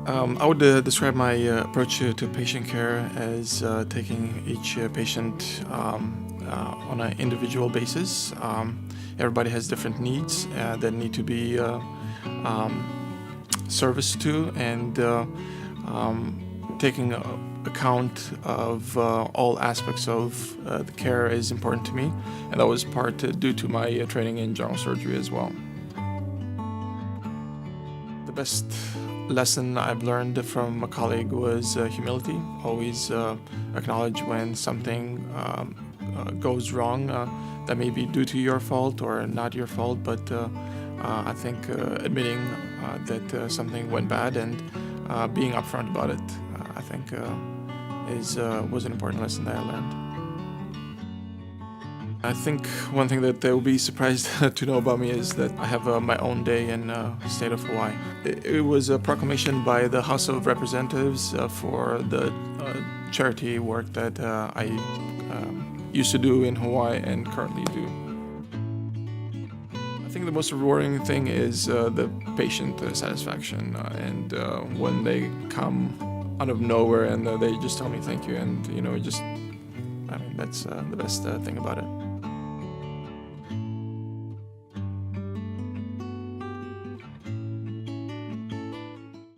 I would describe my approach to patient care as taking each patient on an individual basis. Everybody has different needs that need to be serviced to, and taking account of all aspects of the care is important to me, and that was part due to my training in general surgery as well. The best lesson I've learned from a colleague was humility. Always acknowledge when something goes wrong that may be due to your fault or not your fault, but I think admitting that something went bad and being upfront about it, I think was an important lesson that I learned. I think one thing that they will be surprised to know about me is that I have my own day in state of Hawaii. It was a proclamation by the House of Representatives for the charity work that I used to do in Hawaii and currently do. I think the most rewarding thing is the patient satisfaction, and when they come out of nowhere and they just tell me thank you, and that's the best thing about it.